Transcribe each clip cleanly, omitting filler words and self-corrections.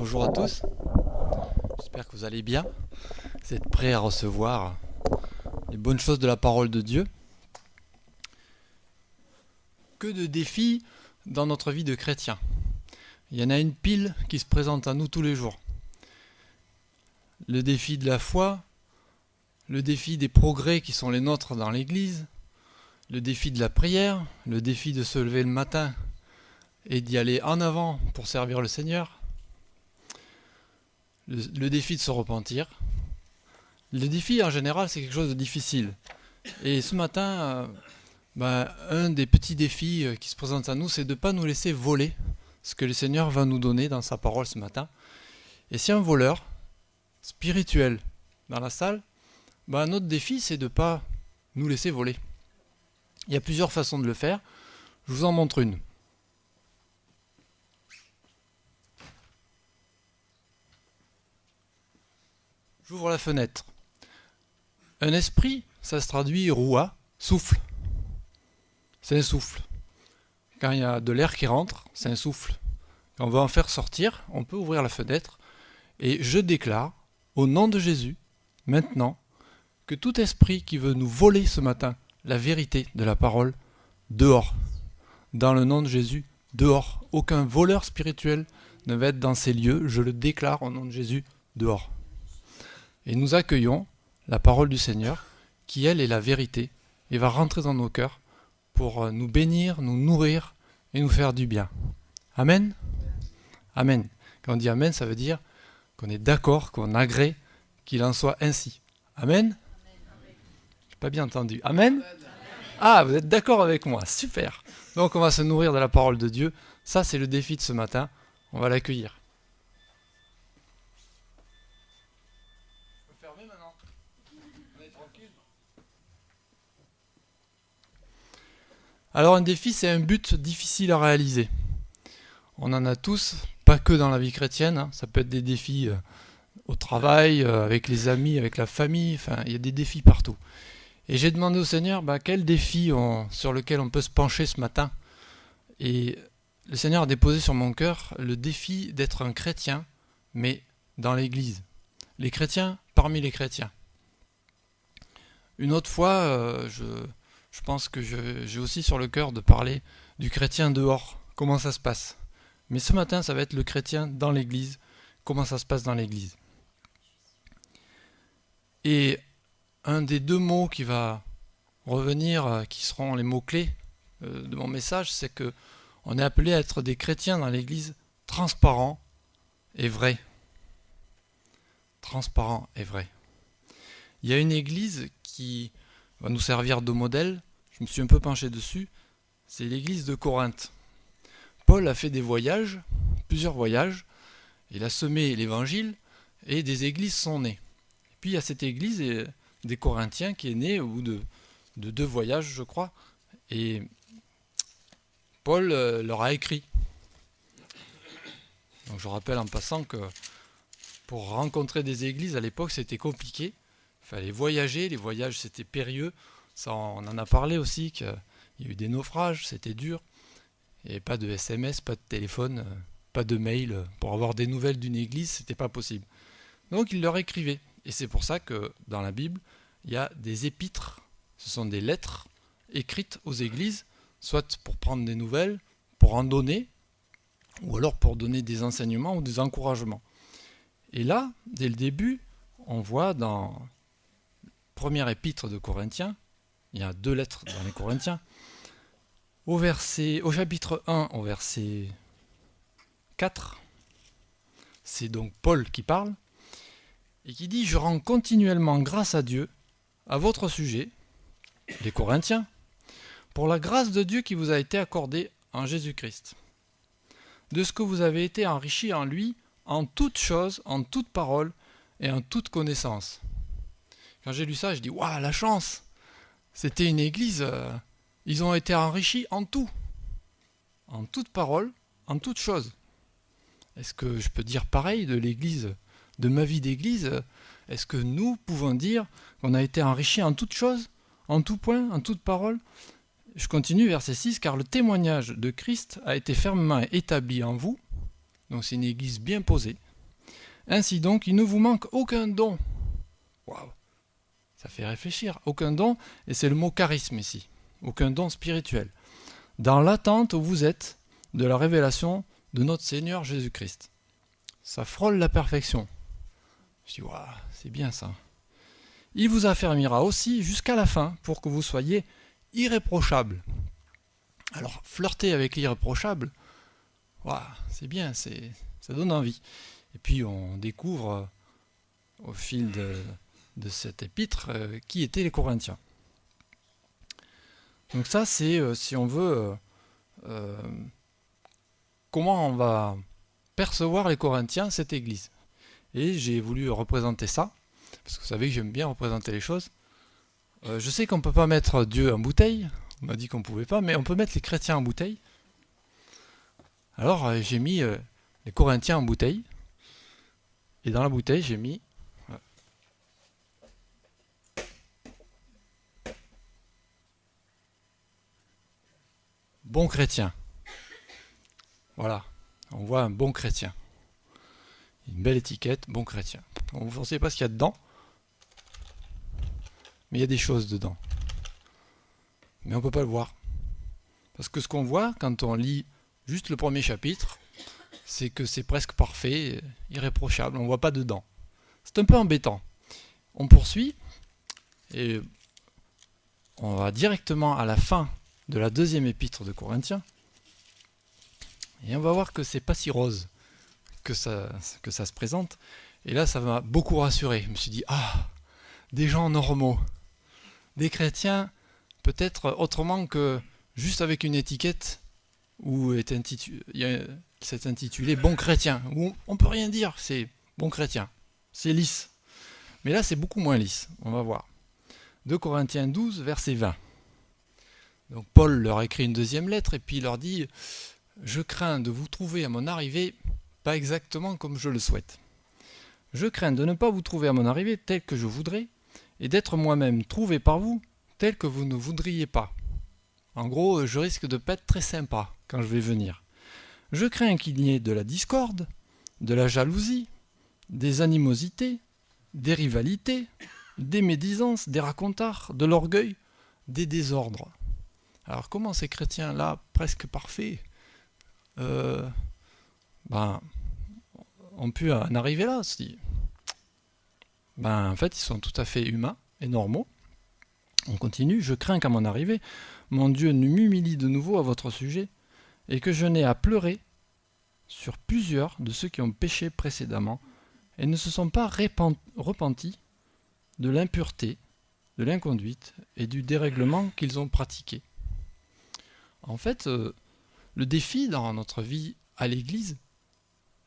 Bonjour à tous, j'espère que vous allez bien, vous êtes prêts à recevoir les bonnes choses de la parole de Dieu. Que de défis dans notre vie de chrétien. Il y en a une pile qui se présente à nous tous les jours. Le défi de la foi, le défi des progrès qui sont les nôtres dans l'Église, le défi de la prière, le défi de se lever le matin et d'y aller en avant pour servir le Seigneur, le défi de se repentir. Le défi en général c'est quelque chose de difficile. Et ce matin, un des petits défis qui se présente à nous, c'est de ne pas nous laisser voler ce que le Seigneur va nous donner dans sa parole ce matin. Et si un voleur spirituel dans la salle, notre défi c'est de ne pas nous laisser voler. Il y a plusieurs façons de le faire, je vous en montre une. J'ouvre la fenêtre. Un esprit, ça se traduit roua, souffle. C'est un souffle. Quand il y a de l'air qui rentre, c'est un souffle. Quand on veut en faire sortir, on peut ouvrir la fenêtre. Et je déclare, au nom de Jésus, maintenant, que tout esprit qui veut nous voler ce matin la vérité de la parole, dehors. Dans le nom de Jésus, dehors. Aucun voleur spirituel ne va être dans ces lieux. Je le déclare au nom de Jésus, dehors. Et nous accueillons la parole du Seigneur, qui elle est la vérité, et va rentrer dans nos cœurs pour nous bénir, nous nourrir et nous faire du bien. Amen. Amen. Quand on dit Amen, ça veut dire qu'on est d'accord, qu'on agrée qu'il en soit ainsi. Amen. Je n'ai pas bien entendu. Amen. Ah, vous êtes d'accord avec moi, super. Donc on va se nourrir de la parole de Dieu. Ça, c'est le défi de ce matin. On va l'accueillir. Alors un défi, c'est un but difficile à réaliser. On en a tous, pas que dans la vie chrétienne, ça peut être des défis au travail, avec les amis, avec la famille, il y a des défis partout. Et j'ai demandé au Seigneur quel défi sur lequel on peut se pencher ce matin. Et le Seigneur a déposé sur mon cœur le défi d'être un chrétien, mais dans l'Église. Les chrétiens parmi les chrétiens. Une autre fois, je pense que j'ai aussi sur le cœur de parler du chrétien dehors, comment ça se passe. Mais ce matin, ça va être le chrétien dans l'église, comment ça se passe dans l'église. Et un des deux mots qui va revenir, qui seront les mots-clés de mon message, c'est que on est appelé à être des chrétiens dans l'église transparents et vrais. Transparents et vrais. Il y a une église qui va nous servir de modèle, je me suis un peu penché dessus, c'est l'église de Corinthe. Paul a fait des voyages, plusieurs voyages, il a semé l'évangile et des églises sont nées. Et puis il y a cette église des Corinthiens qui est née au bout de 2 voyages, je crois, et Paul leur a écrit. Donc je rappelle en passant que pour rencontrer des églises à l'époque c'était compliqué. Il fallait voyager, les voyages c'était périlleux, ça on en a parlé aussi, qu'il y a eu des naufrages, c'était dur, il n'y avait pas de SMS, pas de téléphone, pas de mail, pour avoir des nouvelles d'une église, c'était pas possible. Donc il leur écrivait, et c'est pour ça que dans la Bible, il y a des épîtres, ce sont des lettres écrites aux églises, soit pour prendre des nouvelles, pour en donner, ou alors pour donner des enseignements ou des encouragements. Et là, dès le début, on voit dans première épître de Corinthiens, il y a 2 lettres dans les Corinthiens, au chapitre 1, au verset 4, c'est donc Paul qui parle, et qui dit « Je rends continuellement grâce à Dieu, à votre sujet, les Corinthiens, pour la grâce de Dieu qui vous a été accordée en Jésus-Christ, de ce que vous avez été enrichis en lui, en toutes choses, en toute parole et en toute connaissance. » Quand j'ai lu ça, je dis « Waouh, la chance ! C'était une église, ils ont été enrichis en tout, en toute parole, en toute chose. » Est-ce que je peux dire pareil de l'église, de ma vie d'église? Est-ce que nous pouvons dire qu'on a été enrichis en toute chose, en tout point, en toute parole? Je continue, verset 6, « Car le témoignage de Christ a été fermement établi en vous. » Donc c'est une église bien posée, Ainsi donc, il ne vous manque aucun don. Waouh, ça fait réfléchir. Aucun don, et c'est le mot charisme ici. Aucun don spirituel. Dans l'attente où vous êtes de la révélation de notre Seigneur Jésus-Christ. Ça frôle la perfection. Je dis, waouh, c'est bien ça. Il vous affermira aussi jusqu'à la fin pour que vous soyez irréprochables. Alors, flirter avec l'irréprochable, waouh, c'est bien, ça donne envie. Et puis, on découvre au fil de cette épître qui étaient les Corinthiens. Donc ça, c'est, si on veut, comment on va percevoir les Corinthiens, cette église. Et j'ai voulu représenter ça, parce que vous savez que j'aime bien représenter les choses. Je sais qu'on ne peut pas mettre Dieu en bouteille, on m'a dit qu'on ne pouvait pas, mais on peut mettre les chrétiens en bouteille. Alors j'ai mis les Corinthiens en bouteille, et dans la bouteille j'ai mis bon chrétien. Voilà, on voit un bon chrétien. Une belle étiquette, bon chrétien. On ne sait pas ce qu'il y a dedans, mais il y a des choses dedans. Mais on ne peut pas le voir. Parce que ce qu'on voit quand on lit juste le premier chapitre, c'est que c'est presque parfait, irréprochable, on ne voit pas dedans. C'est un peu embêtant. On poursuit, et on va directement à la fin de la deuxième épître de Corinthiens, et on va voir que c'est pas si rose que ça se présente. Et là, ça m'a beaucoup rassuré. Je me suis dit, des gens normaux, des chrétiens, peut-être autrement que juste avec une étiquette où c'est intitulé bon chrétien, où on peut rien dire, c'est bon chrétien, c'est lisse. Mais là, c'est beaucoup moins lisse, on va voir. 2 Corinthiens 12, verset 20. Donc Paul leur écrit une deuxième lettre et puis il leur dit « Je crains de vous trouver à mon arrivée pas exactement comme je le souhaite. Je crains de ne pas vous trouver à mon arrivée tel que je voudrais et d'être moi-même trouvé par vous tel que vous ne voudriez pas. En gros, je risque de pas être très sympa quand je vais venir. Je crains qu'il y ait de la discorde, de la jalousie, des animosités, des rivalités, des médisances, des racontards, de l'orgueil, des désordres. » Alors comment ces chrétiens-là, presque parfaits, ont pu en arriver là aussi. En fait, ils sont tout à fait humains et normaux. On continue. Je crains qu'à mon arrivée, mon Dieu ne m'humilie de nouveau à votre sujet et que je n'ai à pleurer sur plusieurs de ceux qui ont péché précédemment et ne se sont pas repentis de l'impureté, de l'inconduite et du dérèglement qu'ils ont pratiqué. En fait, le défi dans notre vie à l'Église,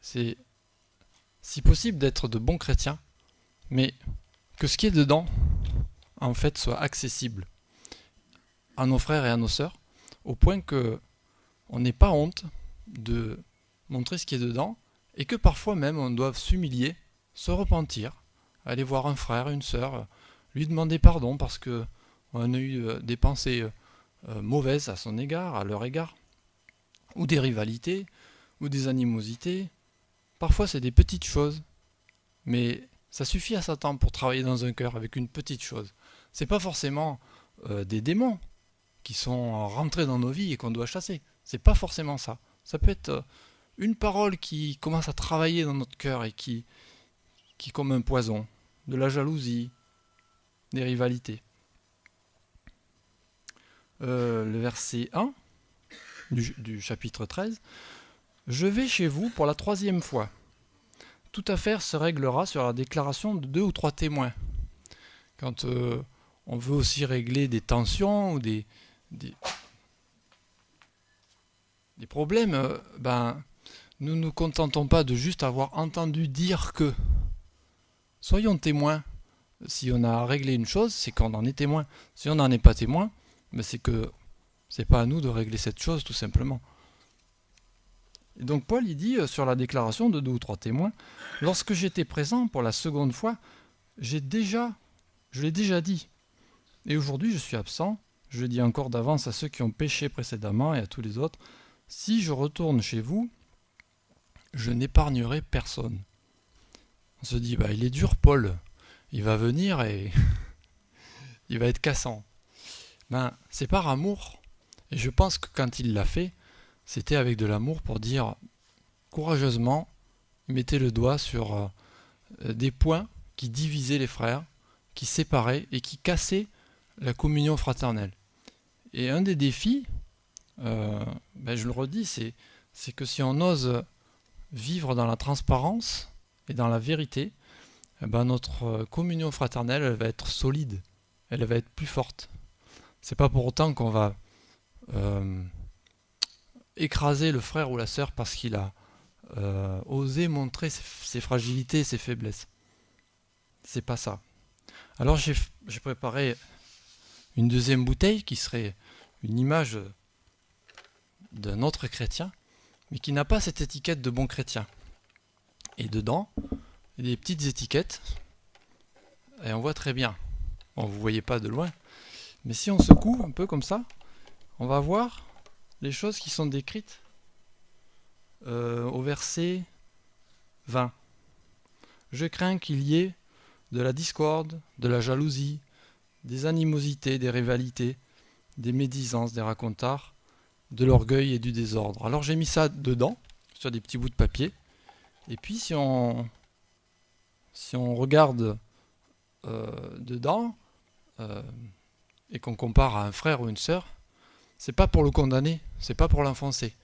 c'est si possible d'être de bons chrétiens, mais que ce qui est dedans, en fait, soit accessible à nos frères et à nos sœurs, au point que on n'ait pas honte de montrer ce qui est dedans, et que parfois même on doive s'humilier, se repentir, aller voir un frère, une sœur, lui demander pardon parce que on a eu des pensées mauvaises à son égard, à leur égard, ou des rivalités, ou des animosités. Parfois c'est des petites choses, mais ça suffit à Satan pour travailler dans un cœur avec une petite chose. C'est pas forcément des démons qui sont rentrés dans nos vies et qu'on doit chasser. C'est pas forcément ça. Ça peut être une parole qui commence à travailler dans notre cœur et qui comme un poison, de la jalousie, des rivalités. Le verset 1 du chapitre 13. Je vais chez vous pour la 3e fois. Toute affaire se réglera sur la déclaration de 2 ou 3 témoins. Quand on veut aussi régler des tensions ou des problèmes, nous ne nous contentons pas de juste avoir entendu dire que. Soyons témoins. Si on a réglé une chose, c'est qu'on en est témoin. Si on n'en est pas témoin, c'est que c'est pas à nous de régler cette chose, tout simplement. Et donc Paul, il dit sur la déclaration de 2 ou 3 témoins, « Lorsque j'étais présent pour la 2e fois, je l'ai déjà dit. Et aujourd'hui, je suis absent. Je dis encore d'avance à ceux qui ont péché précédemment et à tous les autres, si je retourne chez vous, je n'épargnerai personne. » On se dit, il est dur Paul, il va venir et il va être cassant. C'est par amour. Et je pense que quand il l'a fait, c'était avec de l'amour pour dire courageusement, mettez le doigt sur des points qui divisaient les frères, qui séparaient et qui cassaient la communion fraternelle. Et un des défis, je le redis, c'est que si on ose vivre dans la transparence et dans la vérité, notre communion fraternelle elle va être solide, elle va être plus forte. C'est pas pour autant qu'on va écraser le frère ou la sœur parce qu'il a osé montrer ses fragilités et ses faiblesses. C'est pas ça. Alors j'ai préparé une deuxième bouteille qui serait une image d'un autre chrétien, mais qui n'a pas cette étiquette de bon chrétien. Et dedans, il y a des petites étiquettes, et on voit très bien. Bon, vous ne voyez pas de loin, mais si on secoue un peu comme ça, on va voir les choses qui sont décrites au verset 20. Je crains qu'il y ait de la discorde, de la jalousie, des animosités, des rivalités, des médisances, des racontards, de l'orgueil et du désordre. Alors j'ai mis ça dedans, sur des petits bouts de papier. Et puis si on regarde dedans et qu'on compare à un frère ou une sœur, c'est pas pour le condamner, c'est pas pour l'enfoncer,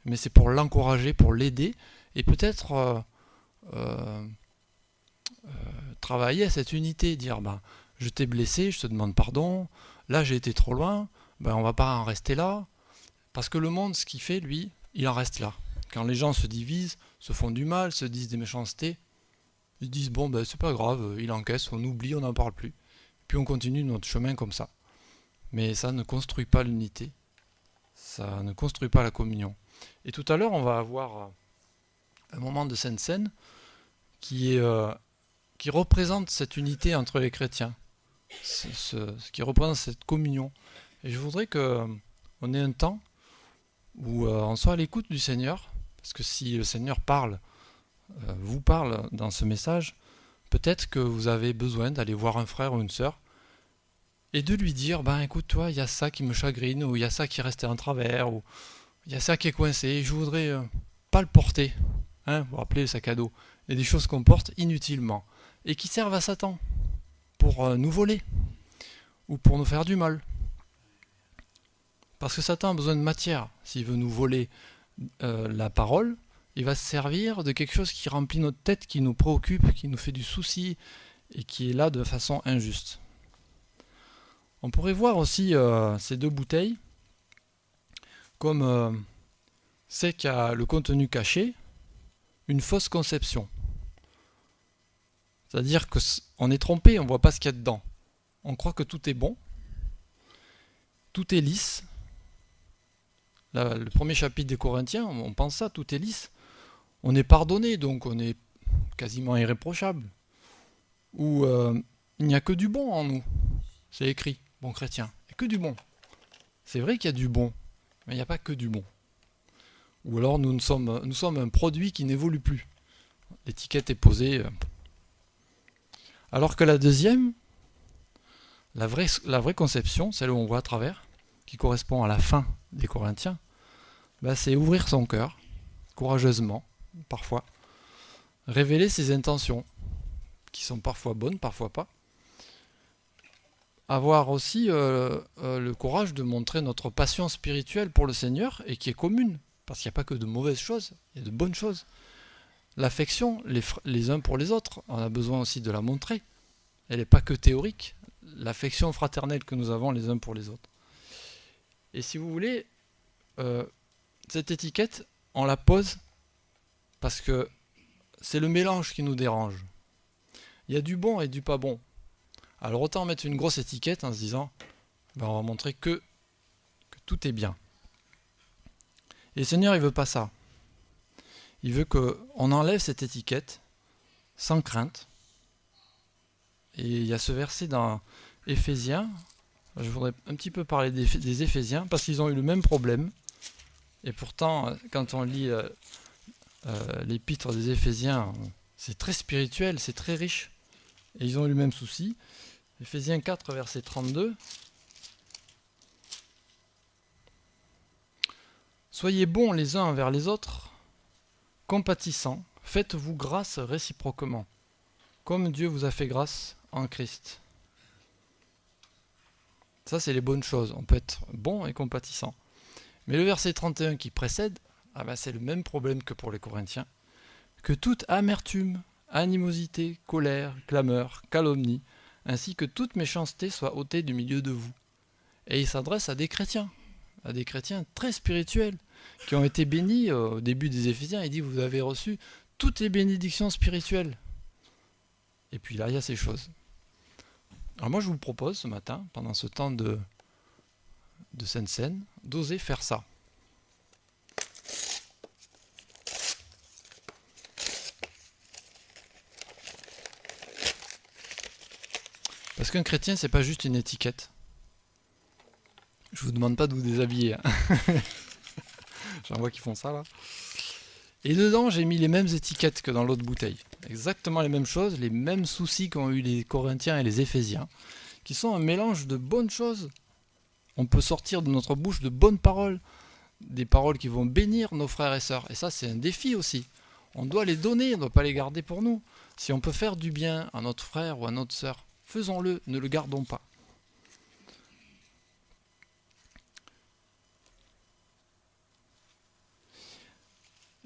mais c'est pour l'encourager, pour l'aider et peut-être travailler à cette unité, dire je t'ai blessé, je te demande pardon, là j'ai été trop loin, on va pas en rester là, parce que le monde, ce qu'il fait, lui, il en reste là. Quand les gens se divisent, se font du mal, se disent des méchancetés, ils disent c'est pas grave, il encaisse, on oublie, on n'en parle plus. Puis on continue notre chemin comme ça. Mais ça ne construit pas l'unité, ça ne construit pas la communion. Et tout à l'heure, on va avoir un moment de Sainte Seine qui représente cette unité entre les chrétiens, ce qui représente cette communion. Et je voudrais qu'on ait un temps où on soit à l'écoute du Seigneur, parce que si le Seigneur vous parle dans ce message, peut-être que vous avez besoin d'aller voir un frère ou une sœur et de lui dire, écoute toi, il y a ça qui me chagrine, ou il y a ça qui est resté en travers, ou il y a ça qui est coincé, je voudrais pas le porter. Vous vous rappelez le sac à dos. Il y a des choses qu'on porte inutilement et qui servent à Satan pour nous voler ou pour nous faire du mal. Parce que Satan a besoin de matière. S'il veut nous voler la parole, il va se servir de quelque chose qui remplit notre tête, qui nous préoccupe, qui nous fait du souci et qui est là de façon injuste. On pourrait voir aussi ces deux bouteilles comme c'est qu'il y a le contenu caché, une fausse conception. C'est-à-dire qu'on est trompé, on ne voit pas ce qu'il y a dedans. On croit que tout est bon, tout est lisse. Là, le premier chapitre des Corinthiens, on pense ça, tout est lisse. On est pardonné, donc on est quasiment irréprochable. Ou il n'y a que du bon en nous. C'est écrit, bon chrétien, il n'y a que du bon. C'est vrai qu'il y a du bon, mais il n'y a pas que du bon. Ou alors nous sommes un produit qui n'évolue plus. L'étiquette est posée. Alors que la deuxième, la vraie conception, celle où on voit à travers, qui correspond à la fin des Corinthiens, c'est ouvrir son cœur, courageusement, parfois, révéler ses intentions, qui sont parfois bonnes, parfois pas. Avoir aussi le courage de montrer notre passion spirituelle pour le Seigneur, et qui est commune, parce qu'il n'y a pas que de mauvaises choses, il y a de bonnes choses. L'affection, les uns pour les autres, on a besoin aussi de la montrer. Elle n'est pas que théorique, l'affection fraternelle que nous avons les uns pour les autres. Et si vous voulez, cette étiquette, on la pose parce que c'est le mélange qui nous dérange. Il y a du bon et du pas bon. Alors autant mettre une grosse étiquette en se disant, on va montrer que tout est bien. Et le Seigneur, il veut pas ça. Il veut qu'on enlève cette étiquette sans crainte. Et il y a ce verset dans Éphésiens. Je voudrais un petit peu parler des Éphésiens parce qu'ils ont eu le même problème. Et pourtant, quand on lit l'épître des Éphésiens, C'est très spirituel, c'est très riche. Et ils ont eu le même souci. Éphésiens 4, verset 32. Soyez bons les uns envers les autres, compatissants, faites-vous grâce réciproquement, comme Dieu vous a fait grâce en Christ. Ça, c'est les bonnes choses. On peut être bon et compatissant. Mais le verset 31 qui précède, c'est le même problème que pour les Corinthiens. Que toute amertume, animosité, colère, clameur, calomnie, ainsi que toute méchanceté soit ôtée du milieu de vous. Et il s'adresse à des chrétiens très spirituels, qui ont été bénis au début des Éphésiens. Il dit, vous avez reçu toutes les bénédictions spirituelles. Et puis là, il y a ces choses. Alors moi, je vous propose ce matin, pendant ce temps de Sainte Seine, d'oser faire ça. Parce qu'un chrétien, c'est pas juste une étiquette. Je vous demande pas de vous déshabiller. J'en vois qui font ça là. Et dedans, j'ai mis les mêmes étiquettes que dans l'autre bouteille. Exactement les mêmes choses, les mêmes soucis qu'ont eu les Corinthiens et les Éphésiens, qui sont un mélange de bonnes choses. On peut sortir de notre bouche de bonnes paroles, des paroles qui vont bénir nos frères et sœurs. Et ça, c'est un défi aussi. On doit les donner, on ne doit pas les garder pour nous. Si on peut faire du bien à notre frère ou à notre sœur, faisons-le, ne le gardons pas.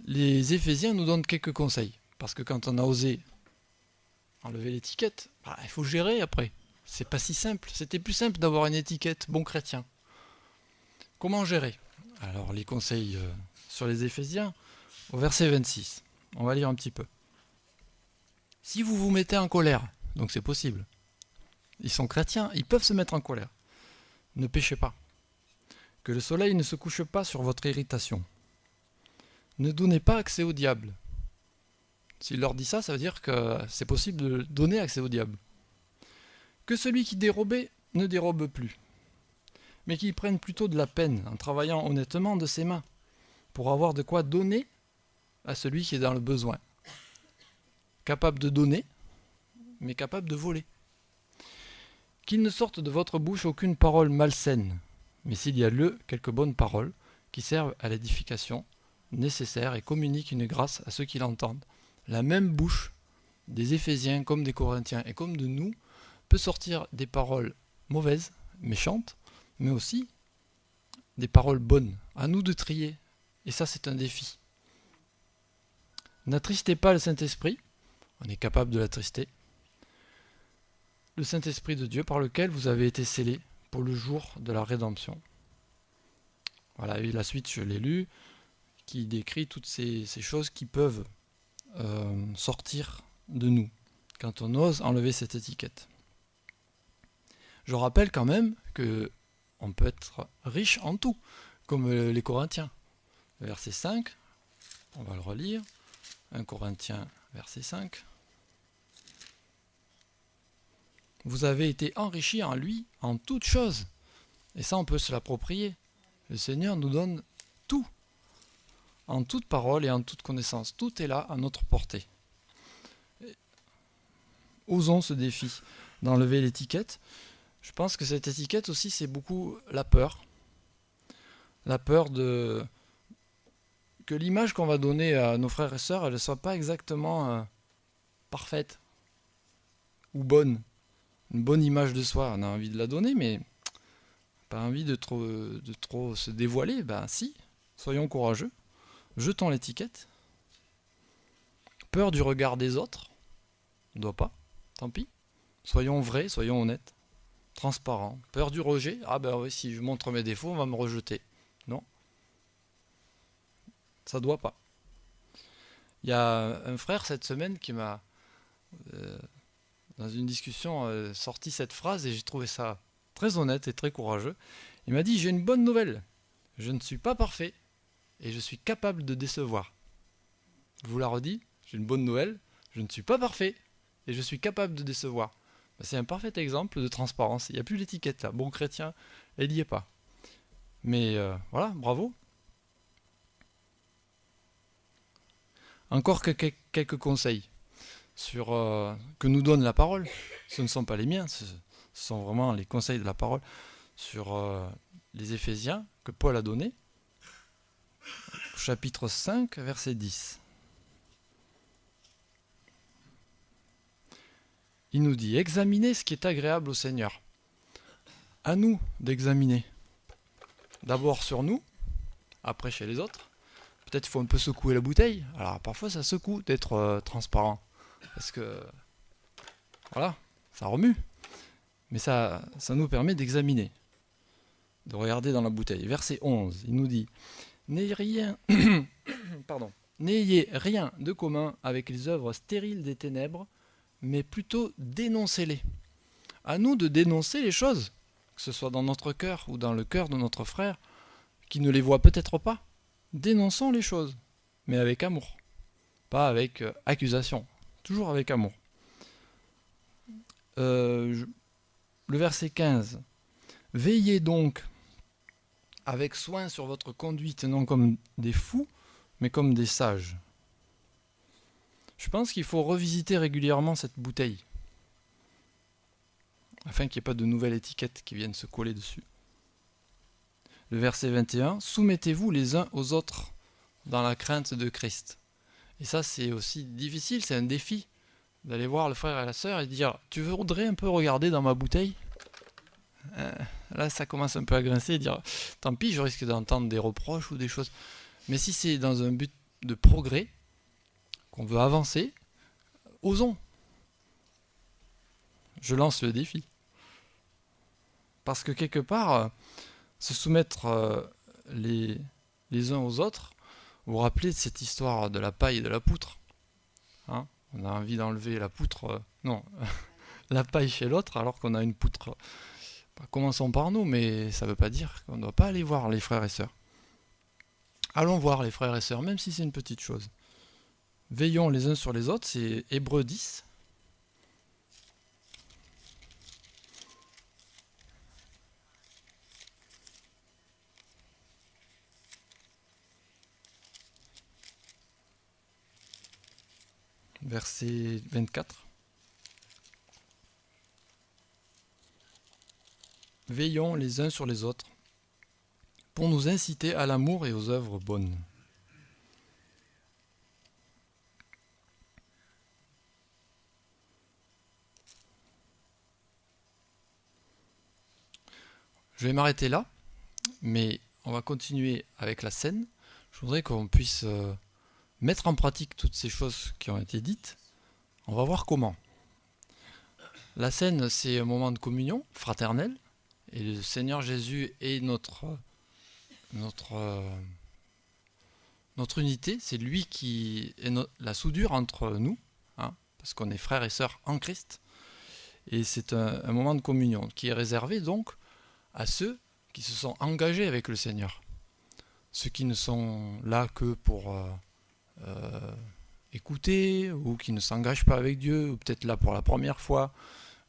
Les Éphésiens nous donnent quelques conseils. Parce que quand on a osé enlever l'étiquette, il faut gérer après. C'est pas si simple. C'était plus simple d'avoir une étiquette bon chrétien. Comment gérer? Alors les conseils sur les Éphésiens, au verset 26. On va lire un petit peu. Si vous vous mettez en colère, donc c'est possible. Ils sont chrétiens, ils peuvent se mettre en colère. Ne péchez pas. Que le soleil ne se couche pas sur votre irritation. Ne donnez pas accès au diable. S'il leur dit ça, ça veut dire que c'est possible de donner accès au diable. Que celui qui dérobait ne dérobe plus, mais qu'il prenne plutôt de la peine en travaillant honnêtement de ses mains, pour avoir de quoi donner à celui qui est dans le besoin. Capable de donner, mais capable de voler. Qu'il ne sorte de votre bouche aucune parole malsaine, mais s'il y a lieu, quelques bonnes paroles qui servent à l'édification nécessaire et communiquent une grâce à ceux qui l'entendent. La même bouche des Éphésiens comme des Corinthiens et comme de nous peut sortir des paroles mauvaises, méchantes, mais aussi des paroles bonnes. À nous de trier. Et ça, c'est un défi. N'attristez pas le Saint-Esprit. On est capable de l'attrister. Le Saint-Esprit de Dieu par lequel vous avez été scellés pour le jour de la rédemption. Voilà, et la suite, je l'ai lu, qui décrit toutes ces choses qui peuvent sortir de nous quand on ose enlever cette étiquette. Je rappelle quand même que on peut être riche en tout, comme les Corinthiens. Verset 5, on va le relire. 1 Corinthiens, verset 5. Vous avez été enrichis en lui, en toutes choses. Et ça, on peut se l'approprier. Le Seigneur nous donne tout, en toute parole et en toute connaissance. Tout est là à notre portée. Osons ce défi d'enlever l'étiquette. Je pense que cette étiquette aussi, c'est beaucoup la peur. La peur de que l'image qu'on va donner à nos frères et sœurs, elle ne soit pas exactement parfaite ou bonne. Une bonne image de soi, on a envie de la donner, mais pas envie de trop se dévoiler. Si, soyons courageux. Jetons l'étiquette. Peur du regard des autres. On ne doit pas, tant pis. Soyons vrais, soyons honnêtes. Transparents. Peur du rejet. Oui, si je montre mes défauts, on va me rejeter. Non. Ça doit pas. Il y a un frère cette semaine qui m'a, dans une discussion, sorti cette phrase et j'ai trouvé ça très honnête et très courageux. Il m'a dit, j'ai une bonne nouvelle. Je ne suis pas parfait et je suis capable de décevoir. Je vous la redis, j'ai une bonne nouvelle. Je ne suis pas parfait et je suis capable de décevoir. C'est un parfait exemple de transparence. Il n'y a plus l'étiquette là. Bon chrétien, elle n'y est pas. Mais voilà, bravo. Encore quelques conseils. que nous donne la parole. Ce ne sont pas les miens, ce sont vraiment les conseils de la parole sur les Éphésiens que Paul a donné. Chapitre 5, verset 10. Il nous dit « Examinez ce qui est agréable au Seigneur ». À nous d'examiner. D'abord sur nous, après chez les autres. Peut-être qu'il faut un peu secouer la bouteille. Alors parfois ça secoue d'être transparent. Parce que, voilà, ça remue. Mais ça nous permet d'examiner. De regarder dans la bouteille. Verset 11, il nous dit « N'ayez rien de commun avec les œuvres stériles des ténèbres, mais plutôt dénoncez-les. » À nous de dénoncer les choses, que ce soit dans notre cœur ou dans le cœur de notre frère, qui ne les voit peut-être pas. Dénonçons les choses, mais avec amour, pas avec accusation, toujours avec amour. Le verset 15. « Veillez donc avec soin sur votre conduite, non comme des fous, mais comme des sages. » Je pense qu'il faut revisiter régulièrement cette bouteille, afin qu'il n'y ait pas de nouvelles étiquettes qui viennent se coller dessus. Le verset 21, « Soumettez-vous les uns aux autres dans la crainte de Christ. » Et ça, c'est aussi difficile, c'est un défi, d'aller voir le frère et la sœur et dire « Tu voudrais un peu regarder dans ma bouteille ?» Là, ça commence un peu à grincer et dire « Tant pis, je risque d'entendre des reproches ou des choses. » Mais si c'est dans un but de progrès, qu'on veut avancer, osons. Je lance le défi. Parce que quelque part, se soumettre les uns aux autres, vous vous rappelez de cette histoire de la paille et de la poutre, hein? On a envie d'enlever la poutre, la paille chez l'autre, alors qu'on a une poutre. Commençons par nous, mais ça ne veut pas dire qu'on ne doit pas aller voir les frères et sœurs. Allons voir les frères et sœurs, même si c'est une petite chose. Veillons les uns sur les autres, c'est Hébreux 10. Verset 24. Veillons les uns sur les autres pour nous inciter à l'amour et aux œuvres bonnes. Je vais m'arrêter là, mais on va continuer avec la scène. Je voudrais qu'on puisse mettre en pratique toutes ces choses qui ont été dites. On va voir comment. La scène, c'est un moment de communion fraternelle, et le Seigneur Jésus est notre unité. C'est lui qui est la soudure entre nous, hein, parce qu'on est frères et sœurs en Christ. Et c'est un moment de communion qui est réservé donc à ceux qui se sont engagés avec le Seigneur. Ceux qui ne sont là que pour écouter, ou qui ne s'engagent pas avec Dieu, ou peut-être là pour la première fois,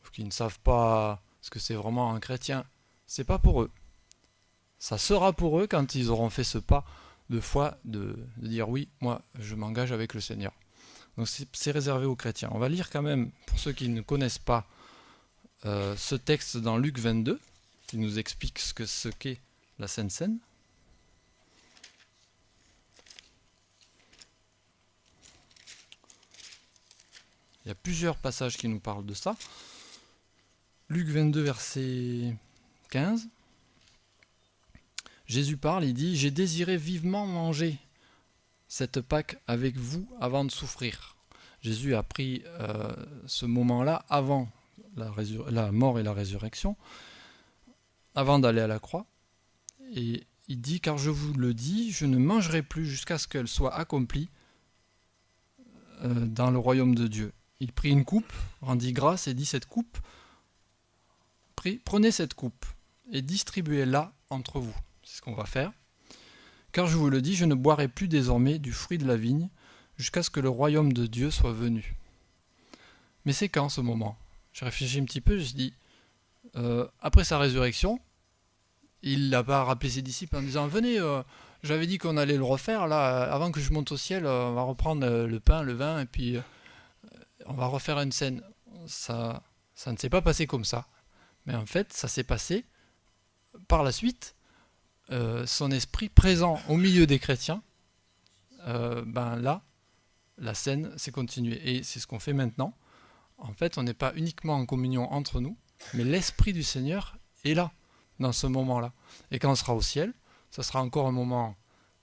ou qui ne savent pas ce que c'est vraiment un chrétien. C'est pas pour eux. Ça sera pour eux quand ils auront fait ce pas de foi, de dire oui, moi je m'engage avec le Seigneur. Donc c'est réservé aux chrétiens. On va lire quand même, pour ceux qui ne connaissent pas, ce texte dans Luc 22, qui nous explique ce qu'est la Sainte Seine. Il y a plusieurs passages qui nous parlent de ça. Luc 22, verset 15. Jésus parle, il dit « J'ai désiré vivement manger cette Pâque avec vous avant de souffrir. » Jésus a pris ce moment-là avant la mort et la résurrection, avant d'aller à la croix. Et il dit « Car je vous le dis, je ne mangerai plus jusqu'à ce qu'elle soit accomplie dans le royaume de Dieu. » Il prit une coupe, rendit grâce et dit « Cette coupe, prenez cette coupe et distribuez-la entre vous. » C'est ce qu'on va faire. « Car je vous le dis, je ne boirai plus désormais du fruit de la vigne jusqu'à ce que le royaume de Dieu soit venu. » Mais c'est quand ce moment? J'ai réfléchi un petit peu, je me suis dit, après sa résurrection, il n'a pas rappelé ses disciples en disant « Venez, j'avais dit qu'on allait le refaire, là, avant que je monte au ciel, on va reprendre le pain, le vin, et puis on va refaire une scène. Ça ne s'est pas passé comme ça. Mais en fait, ça s'est passé par la suite. Son esprit présent au milieu des chrétiens, là, la scène s'est continuée. Et c'est ce qu'on fait maintenant. En fait, on n'est pas uniquement en communion entre nous, mais l'Esprit du Seigneur est là, dans ce moment-là. Et quand on sera au ciel, ça sera encore un moment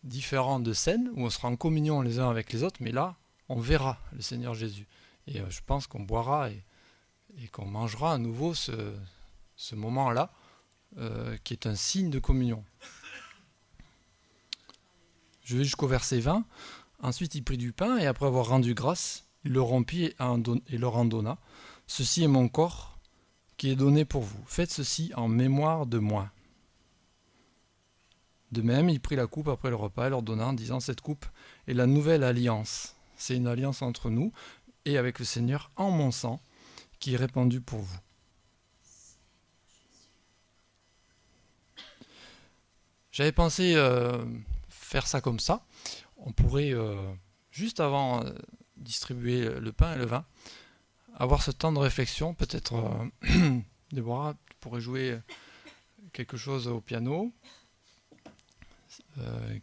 différent de scène, où on sera en communion les uns avec les autres, mais là, on verra le Seigneur Jésus. Et je pense qu'on boira et qu'on mangera à nouveau ce moment-là, qui est un signe de communion. Je vais jusqu'au verset 20. Ensuite, il prit du pain, et après avoir rendu grâce, il le rompit et leur en donna. Ceci est mon corps qui est donné pour vous. Faites ceci en mémoire de moi. De même, il prit la coupe après le repas et leur donna en disant, cette coupe est la nouvelle alliance. C'est une alliance entre nous et avec le Seigneur en mon sang qui est répandu pour vous. J'avais pensé faire ça comme ça. On pourrait, juste avant distribuer le pain et le vin, avoir ce temps de réflexion. Peut-être Déborah pourrait jouer quelque chose au piano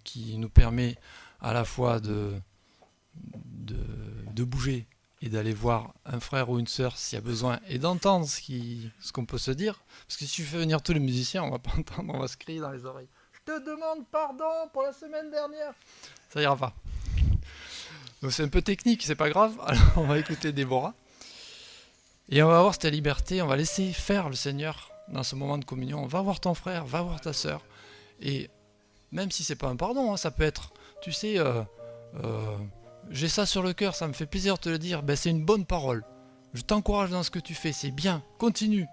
qui nous permet à la fois de bouger et d'aller voir un frère ou une sœur s'il y a besoin et d'entendre ce qu'on peut se dire. Parce que si tu fais venir tous les musiciens, on va pas entendre, on va se crier dans les oreilles. Je te demande pardon pour la semaine dernière. Ça ira pas. Donc c'est un peu technique, c'est pas grave. Alors on va écouter Déborah. Et on va avoir cette liberté, on va laisser faire le Seigneur dans ce moment de communion. Va voir ton frère, va voir ta sœur. Et même si c'est pas un pardon, ça peut être, tu sais, j'ai ça sur le cœur, ça me fait plaisir de te le dire, c'est une bonne parole. Je t'encourage dans ce que tu fais, c'est bien, continue.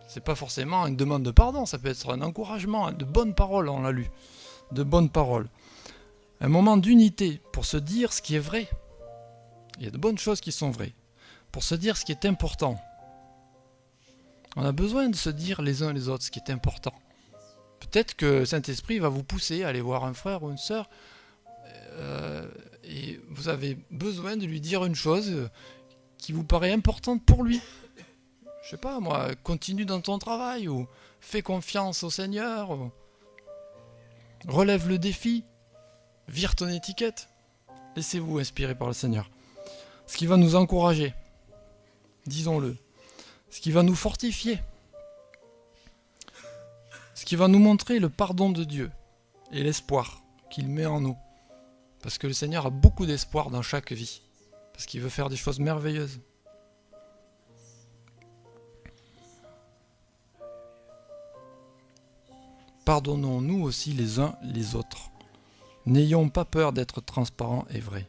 C'est pas forcément une demande de pardon, ça peut être un encouragement, de bonnes paroles, on l'a lu. De bonnes paroles. Un moment d'unité pour se dire ce qui est vrai. Il y a de bonnes choses qui sont vraies. Pour se dire ce qui est important. On a besoin de se dire les uns les autres ce qui est important. Peut-être que Saint-Esprit va vous pousser à aller voir un frère ou une sœur et vous avez besoin de lui dire une chose qui vous paraît importante pour lui. Je sais pas moi, continue dans ton travail ou fais confiance au Seigneur, ou relève le défi, vire ton étiquette. Laissez-vous inspirer par le Seigneur. Ce qui va nous encourager, disons-le, ce qui va nous fortifier, ce qui va nous montrer le pardon de Dieu et l'espoir qu'il met en nous. Parce que le Seigneur a beaucoup d'espoir dans chaque vie, parce qu'il veut faire des choses merveilleuses. Pardonnons-nous aussi les uns les autres. N'ayons pas peur d'être transparents et vrais.